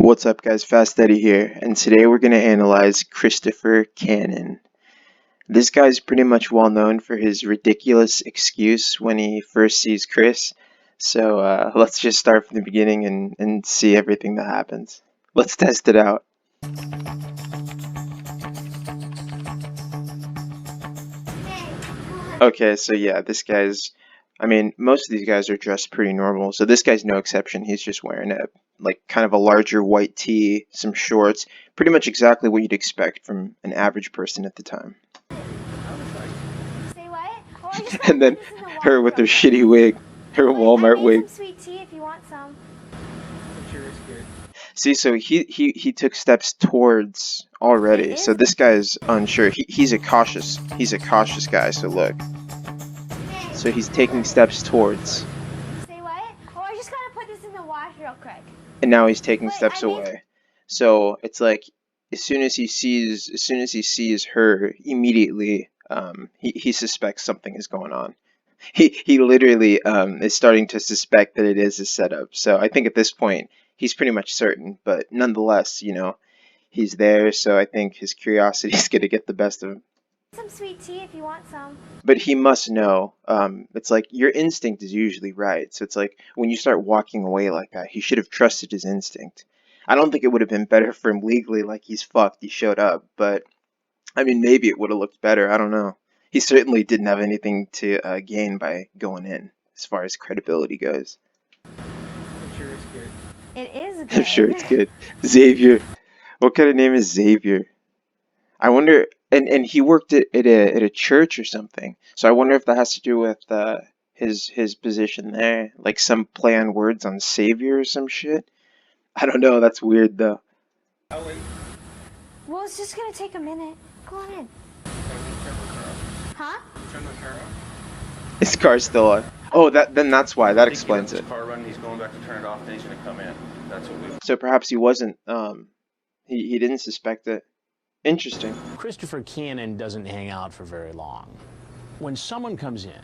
What's up guys, Fast Eddie here, and today we're going to analyze Christopher Cannon. This guy's pretty much well known for his ridiculous excuse when he first sees Chris, so let's just start from the beginning and see everything that happens. Let's test it out. Okay, so yeah, most of these guys are dressed pretty normal, so this guy's no exception. He's just wearing kind of a larger white tee, some shorts, pretty much exactly what you'd expect from an average person at the time. Say what? Oh, I just And then her with her shitty wig, her Walmart wig. some sweet tea if you want some. See, so he took steps towards already. So this guy's unsure. He's a cautious guy. So look. So he's taking steps towards. Say what? Oh, I just gotta put this in the wash real quick. And now he's taking steps away. So it's like as soon as he sees her, immediately he suspects something is going on. He literally is starting to suspect that it is a setup. So I think at this point he's pretty much certain, but nonetheless, he's there. So I think his curiosity is going to get the best of him. Some sweet tea if you want some. But he must know. It's like your instinct is usually right. So it's like when you start walking away like that, he should have trusted his instinct. I don't think it would have been better for him legally, like he's fucked, he showed up, but I mean, maybe it would have looked better. I don't know. He certainly didn't have anything to gain by going in, as far as credibility goes. I'm sure it's good. It is good. I'm sure it's good. Xavier. What kind of name is Xavier? I wonder. And he worked at a church or something. So I wonder if that has to do with his position there, like some play on words on savior or some shit. I don't know. That's weird though. Well, it's just gonna take a minute. Go on in. Huh? Turn the car on. His car's still on. Oh, that's why. That explains it. Car running, he's going back to turn it off, then he's gonna come in. That's what we. So perhaps he wasn't. He didn't suspect it. Interesting. Christopher Cannon doesn't hang out for very long. When someone comes in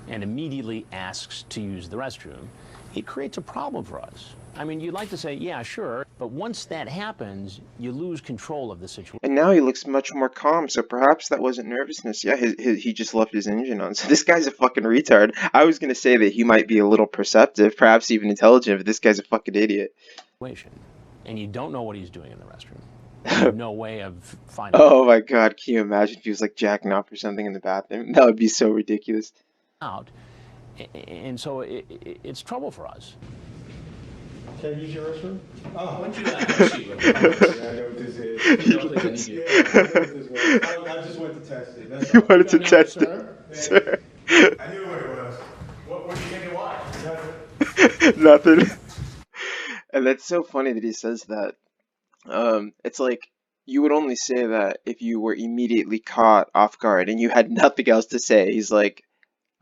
and immediately asks to use the restroom, it creates a problem for us. I mean, you'd like to say, yeah, sure, but once that happens, you lose control of the situation. And now he looks much more calm, so perhaps that wasn't nervousness. Yeah, he just left his engine on. So this guy's a fucking retard. I was going to say that he might be a little perceptive, perhaps even intelligent, but this guy's a fucking idiot. And you don't know what he's doing in the restroom. You have no way of finding Oh my god, can you imagine if he was like jacking off or something in the bathroom? That would be so ridiculous. out. And so it's trouble for us. Can I use your restroom? Oh, Once you actually look at yeah, I know what this is. you don't think I need you. Yeah, I know what this was. I just went to test it. That's You all. wanted to Got test it, it, sir? sir. I knew what it was. What do you think it was? Nothing. And that's so funny that he says that. It's like you would only say that if you were immediately caught off guard and you had nothing else to say. He's like,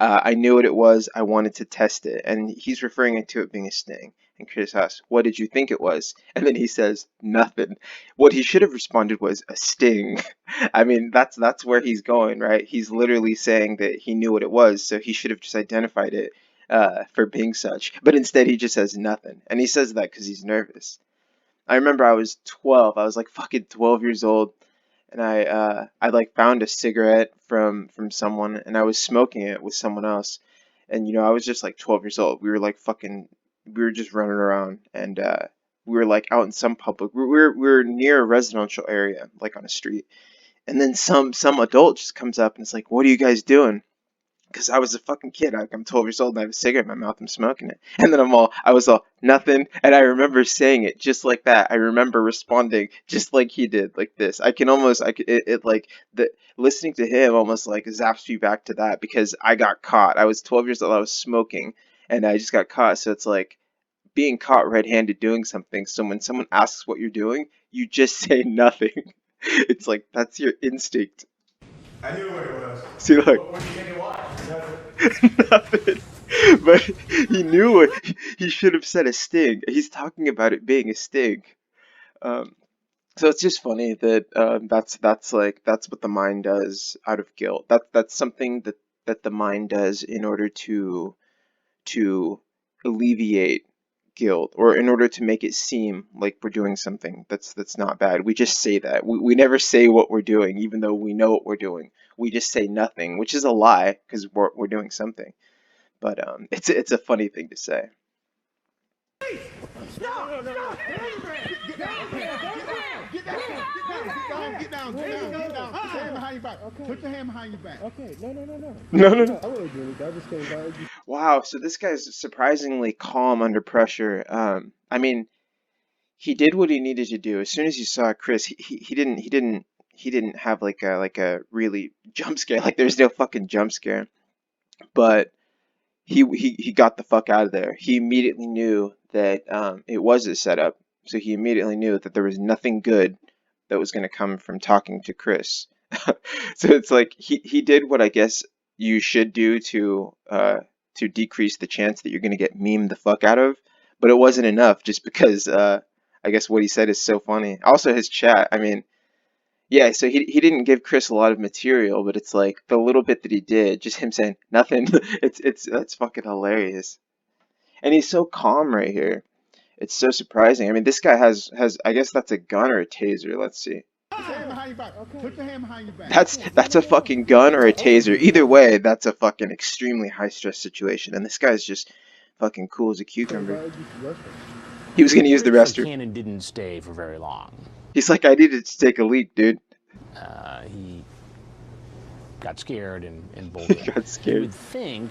I knew what it was. I wanted to test it. And he's referring to it being a sting. And Chris asks, what did you think it was? And then he says, nothing. What he should have responded was a sting. I mean, that's where he's going, right? He's literally saying that he knew what it was, so he should have just identified it for being such. But instead, he just says nothing. And he says that because he's nervous. I remember I was 12. I was like fucking 12 years old, and I like found a cigarette from someone, and I was smoking it with someone else. And I was just like 12 years old. We were just running around, and we were like out in some public. We were near a residential area, like on a street. And then some adult just comes up and it's like, "What are you guys doing?" Because I was a fucking kid. I'm 12 years old and I have a cigarette in my mouth. I'm smoking it. And then I was all, nothing. And I remember saying it just like that. I remember responding just like he did, like this. Listening to him almost like zaps me back to that because I got caught. I was 12 years old. I was smoking and I just got caught. So it's like being caught red-handed doing something. So when someone asks what you're doing, you just say nothing. It's like, that's your instinct. I knew what it was. See, look. What do you think it was? Nothing. But he knew it. He should have said a sting. He's talking about it being a sting. So it's just funny that that's what the mind does out of guilt. That's something that the mind does in order to alleviate guilt or in order to make it seem like we're doing something that's not bad. We just say that. We never say what we're doing, even though we know what we're doing. We just say nothing, which is a lie because we're doing something. But it's a funny thing to say. Get down. Put your hand behind your back. Put your hand behind your back. Okay, no. No. I wasn't doing it. I just came by. Wow, so this guy's surprisingly calm under pressure. I mean, he did what he needed to do. As soon as he saw Chris, he didn't have like a really jump scare. Like there's no fucking jump scare. But he got the fuck out of there. He immediately knew that it was a setup. So he immediately knew that there was nothing good that was going to come from talking to Chris. So it's like he did what I guess you should do to decrease the chance that you're going to get memed the fuck out of, but it wasn't enough just because I guess what he said is so funny. Also his chat, I mean, yeah, so he didn't give Chris a lot of material, but it's like the little bit that he did, just him saying nothing, that's fucking hilarious. And he's so calm right here. It's so surprising. I mean, this guy has I guess that's a gun or a taser. Let's see. Put your hand behind your back. Put your hand behind your back. That's a fucking gun or a taser. Either way, that's a fucking extremely high stress situation. And this guy's just fucking cool as a cucumber. He was gonna use the restroom. Cannon didn't stay for very long. He's like, I needed to take a leak, dude. He got scared and bolted. He got You scared. would think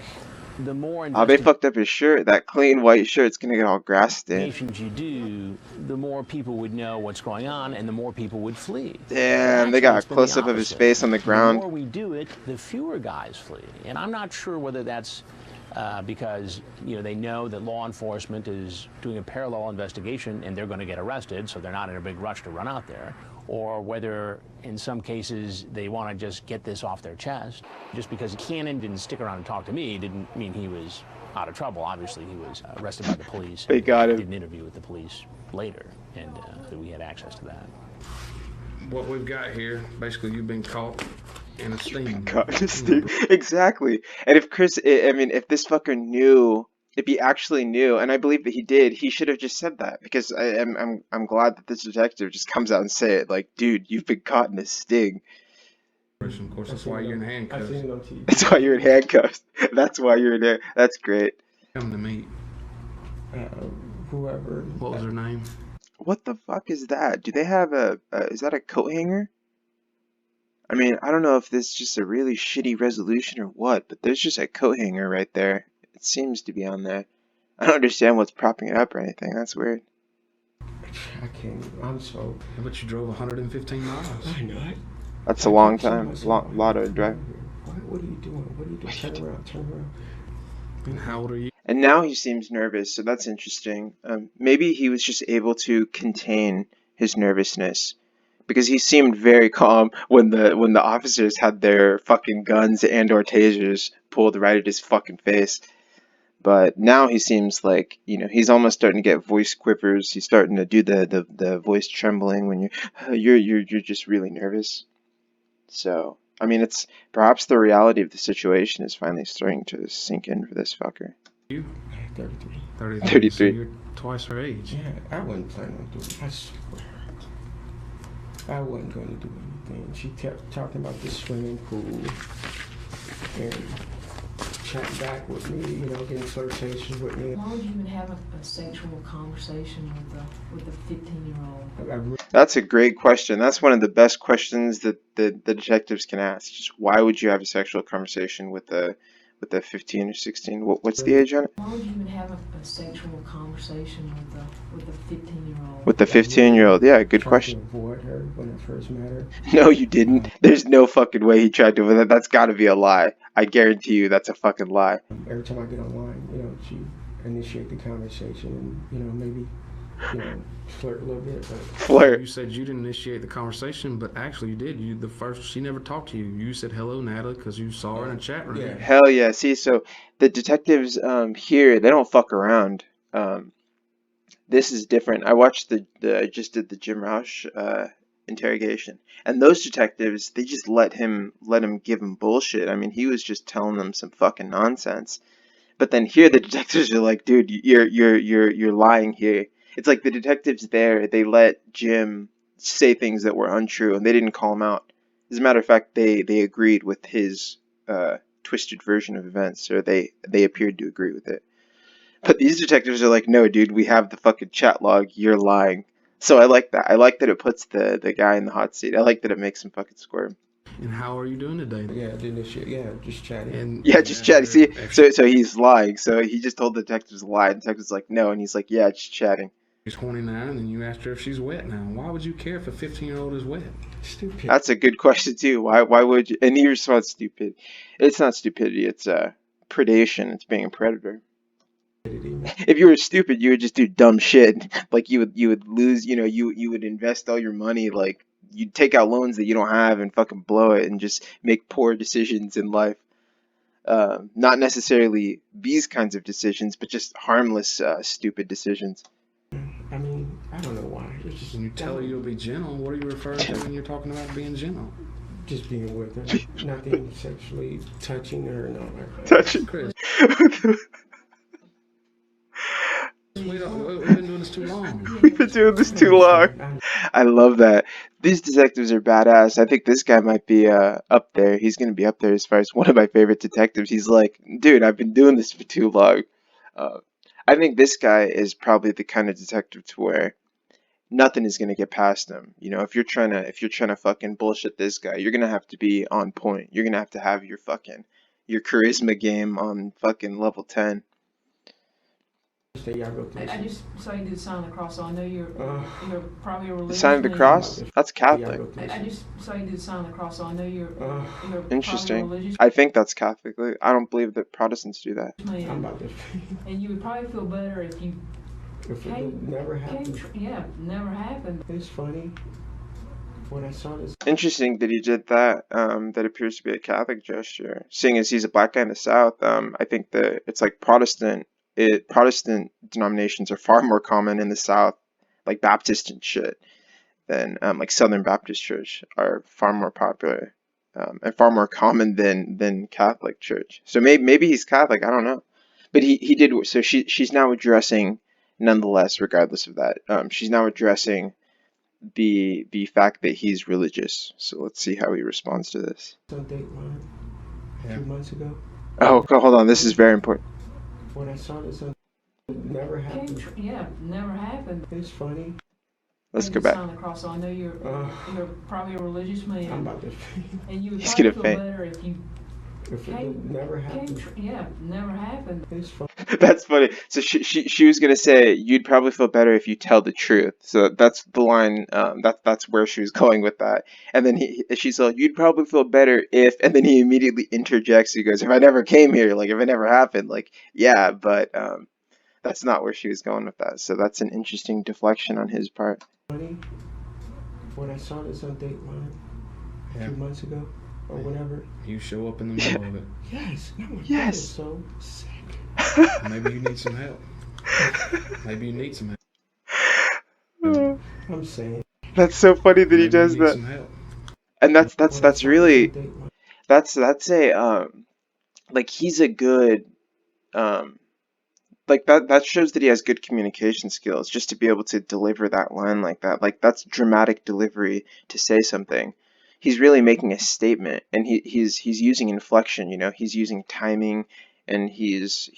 the more Oh, they fucked up his shirt. That clean white shirt's gonna get all grass stained. investigations you do, the more people would know what's going on, and the more people would flee. Damn, they Actually, got it's a been close the up of his opposite. face on the The ground. more we do it, the fewer guys flee. And I'm not sure whether that's because they know that law enforcement is doing a parallel investigation and they're going to get arrested, so they're not in a big rush to run out there, or whether in some cases they want to just get this off their chest. Just because Cannon didn't stick around and talk to me didn't mean he was out of trouble. Obviously, he was arrested by the police. They got him. Did an interview with the police later, and we had access to that. What we've got here, basically, you've been caught in a steam. Exactly. And if Chris, I mean, if this fucker knew, if he actually knew, and I believe that he did, he should have just said that. Because I'm glad that this detective just comes out and say it. Like, dude, you've been caught in a sting. Of course, that's why you're in handcuffs. That's why you're in handcuffs. That's why you're in there. That's great. Come to meet. Whoever. What was her name? What the fuck is that? Do they have is that a coat hanger? I mean, I don't know if this is just a really shitty resolution or what, but there's just a coat hanger right there. It seems to be on there. I don't understand what's propping it up or anything. That's weird. I can't. I'm so. But you drove 115 miles. I know it. That's a long time. Lot of drive. What are you doing? What are you doing? Turn around. And how old are you? And now he seems nervous, so that's interesting. Maybe he was just able to contain his nervousness, because he seemed very calm when the officers had their fucking guns and or tasers pulled right at his fucking face. But now he seems like, he's almost starting to get voice quivers. He's starting to do the voice trembling when you're just really nervous. So, I mean, it's perhaps the reality of the situation is finally starting to sink in for this fucker. You? 33. 33. So you're twice her age. Yeah, I wasn't planning on doing it. I swear. I wasn't going to do anything. She kept talking about the swimming pool and chatting back with me, getting flirtatious with me. Why would you even have a sexual conversation with a 15-year-old? That's a great question. That's one of the best questions that the detectives can ask. Just why would you have a sexual conversation with a 15 or 16? What's the age on it? Why would you even have a sexual conversation with a 15-year-old? With the 15-year-old, yeah, good question. To avoid her when I first met her. No, you didn't. There's no fucking way he tried to avoid that. That's got to be a lie. I guarantee you that's a fucking lie. Every time I get online, she initiate the conversation and, maybe, flirt a little bit. But Flirt. You said you didn't initiate the conversation, but actually you did. She never talked to you. You said hello, Natalie, because you saw her in a chat room. Yeah. Hell yeah. See, so the detectives here, they don't fuck around. This is different. I watched I just did the Jim Roush interrogation, and those detectives, they just let him give him bullshit. I mean, he was just telling them some fucking nonsense. But then here the detectives are like, dude, you're lying here. It's like the detectives there, they let Jim say things that were untrue and they didn't call him out. As a matter of fact, they agreed with his twisted version of events, or they appeared to agree with it. But these detectives are like, no, dude, we have the fucking chat log. You're lying. So I like that. I like that it puts the guy in the hot seat. I like that it makes him fucking squirm. And how are you doing today? Yeah, doing this shit. Yeah, just chatting. And Yeah, just chatting. See, so he's lying. So he just told the detectives to lie. The detective's like, no, and he's like, yeah, just chatting. she's 29, and then you asked her if she's wet now. Why would you care if a 15-year-old is wet? Stupid. That's a good question too. Why would you? And he responds, stupid. It's not stupidity. It's predation. It's being a predator. If you were stupid, you would just do dumb shit. Like you would lose. You would invest all your money. Like you'd take out loans that you don't have and fucking blow it and just make poor decisions in life. Not necessarily these kinds of decisions, but just harmless, stupid decisions. I mean, I don't know why. It's just When you tell her you'll be gentle, what are you referring to when you're talking about being gentle? just being with her. Nothing sexually touching her, not like that. Touching. Chris, we've been doing this too long. We've been doing this too long. I love that. These detectives are badass. I think this guy might be up there. He's gonna be up there as far as one of my favorite detectives. He's like, dude, I've been doing this for too long. I think this guy is probably the kind of detective to where nothing is gonna get past him. If you're trying to fucking bullshit this guy, you're gonna have to be on point. You're gonna have to have your charisma game on fucking level 10. I just saw you do the sign of the cross, so I know you're probably a The religious sign of the man. cross? That's Catholic. I just saw you do the sign of the cross, so I know you're probably a Interesting. religious I think that's Catholic. I don't believe that Protestants do that. man. I'm about to. And you would probably feel better if you If it never happened. never happened. It's funny. When I saw this. Interesting that he did that. That appears to be a Catholic gesture. Seeing as he's a black guy in the South, I think that it's like Protestant denominations are far more common in the South, like Baptist and shit, than like Southern Baptist Church are far more popular and far more common than Catholic Church. So maybe he's Catholic. I don't know, but he did. So she's now addressing, nonetheless, regardless of that, she's now addressing the fact that he's religious. So let's see how he responds to this. On Dateline a few months ago. Oh, hold on. This is very important. When I saw this, it never happened. Never happened. It's funny. Let's go You do the back. sign of the cross, so I know you're probably a religious man. I'm about to. And you would He's probably gonna feel faint. better if you If it never happened. never happened. It's funny. That's funny. So she was gonna say you'd probably feel better if you tell the truth. So that's the line. That's where she was going with that. And then she's like, you'd probably feel better if. And then he immediately interjects. He goes, if I never came here, like if it never happened, like yeah, but that's not where she was going with that. So that's an interesting deflection on his part. Funny. When I saw this on Dateline a few months ago or whatever. You show up in the middle of it. Yes. No, that Yes. is so sick. Maybe you need some help. Maybe you need some help. I'm saying. That's so funny that he Maybe does you need that. some help. And When I that's saw really this on Dateline, that's a like he's a good like that shows that he has good communication skills just to be able to deliver that line like that. Like that's dramatic delivery to say something. He's really making a statement, and he's using inflection, he's using timing, and he's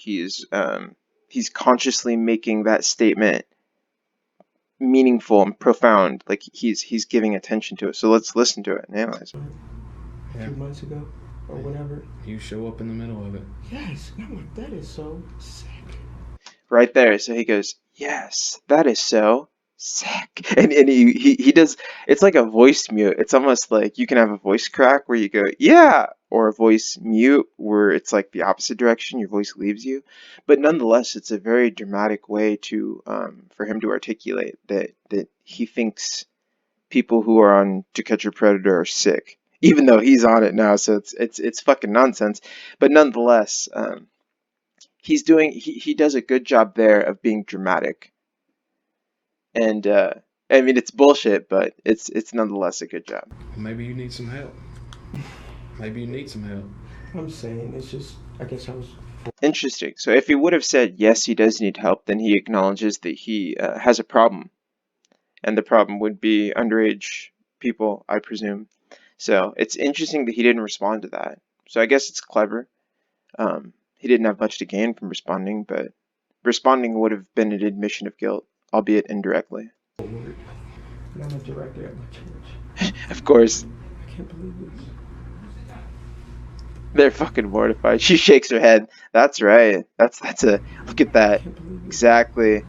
consciously making that statement meaningful and profound. Like he's giving attention to it. So let's listen to it and analyze it. a few months ago or whatever. You show up in the middle of it. Yes. No, that is so sick. Right there. So he goes, yes, that is so sick. And he does, it's like a voice mute. It's almost like you can have a voice crack where you go, yeah, or a voice mute where it's like the opposite direction, your voice leaves you. But nonetheless, it's a very dramatic way to for him to articulate that he thinks people who are on To Catch a Predator are sick. Even though he's on it now, so it's fucking nonsense. But nonetheless, he does a good job there of being dramatic. And I mean it's bullshit, but it's nonetheless a good job. Maybe you need some help. Maybe you need some help. I'm saying it's just. I guess I was Interesting. So if he would have said yes, he does need help, then he acknowledges that he has a problem, and the problem would be underage people, I presume. So it's interesting that he didn't respond to that. So I guess it's clever. He didn't have much to gain from responding, but responding would have been an admission of guilt, albeit indirectly. And I'm a director at my church. Of course, I can't believe this. they're fucking mortified. She shakes her head. That's right. That's a look at that. I can't believe this. Exactly.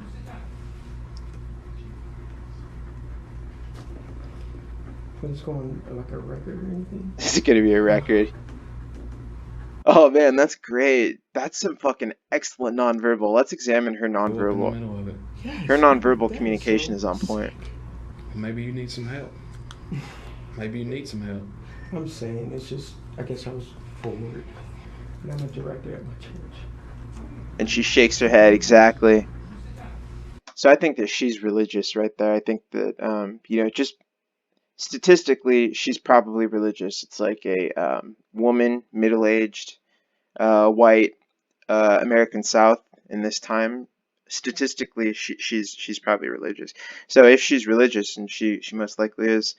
When it's going like a record or anything. This is gonna be a record. Oh man, that's great. That's some fucking excellent nonverbal. Let's examine her Go up in the nonverbal. middle of it. Yes, Her nonverbal that communication so is on point. sick. Maybe you need some help. Maybe you need some help. I'm saying it's just, I guess I was forward. And I'm a director at my church. And she shakes her head, exactly. So I think that she's religious right there. I think that, just statistically, she's probably religious. It's like a woman, middle-aged, white, American South in this time. Statistically, she's probably religious. So if she's religious, and she most likely is,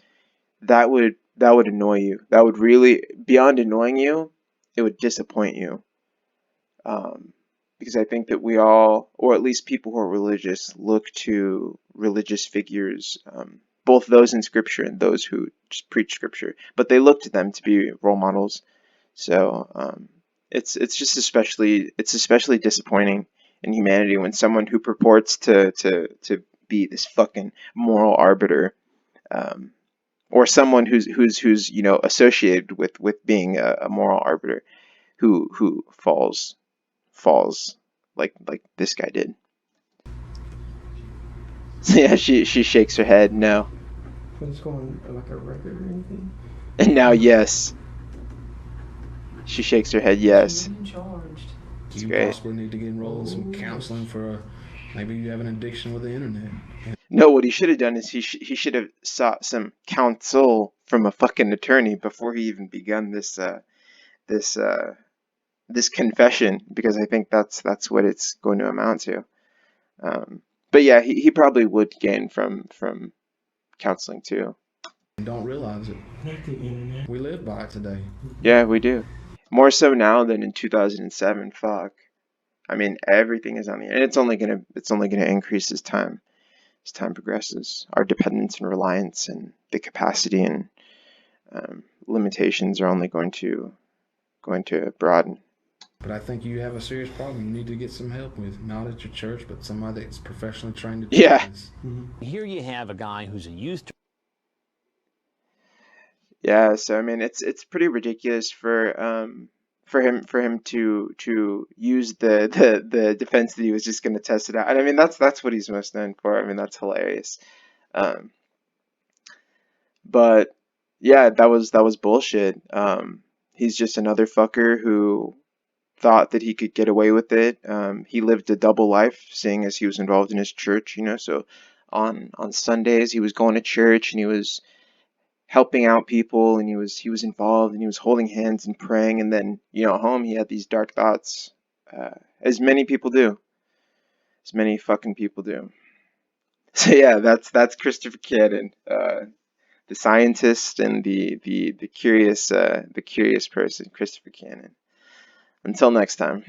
that would annoy you. That would really, beyond annoying you, it would disappoint you. Because I think that we all, or at least people who are religious, look to religious figures, both those in Scripture and those who just preach Scripture, but they look to them to be role models. So it's especially disappointing in humanity when someone who purports to be this fucking moral arbiter, or someone who's associated with being a moral arbiter, who falls like this guy did. So yeah, she shakes her head no. When it's going like a record or anything. And now yes. She shakes her head yes. Being charged. It's You great. possibly need to get enrolled in some counseling for maybe you have an addiction with the internet. No, what he should have done is he should have sought some counsel from a fucking attorney before he even begun this confession, because I think that's what it's going to amount to. But yeah, he probably would gain from counseling too. And don't realize it. Not the internet. We live by it today. Yeah, we do. More so now than in 2007. Fuck. I mean, everything is on the internet. It's only gonna increase as time progresses. Our dependence and reliance and the capacity and limitations are only going to broaden. But I think you have a serious problem you need to get some help with. Not at your church, but somebody that's professionally trained to do Yeah. this. Here you have a guy who's a youth Yeah, so I mean, it's pretty ridiculous for him to use the defense that he was just going to test it out, and I mean that's what he's most known for. I mean that's hilarious, but yeah, that was bullshit. He's just another fucker who thought that he could get away with it. He lived a double life, seeing as he was involved in his church, so on Sundays he was going to church and he was helping out people, and he was involved, and he was holding hands and praying, and then at home he had these dark thoughts, as many people do, as many fucking people do. So yeah, that's Christopher Cannon, the scientist and the curious person, Christopher Cannon. Until next time.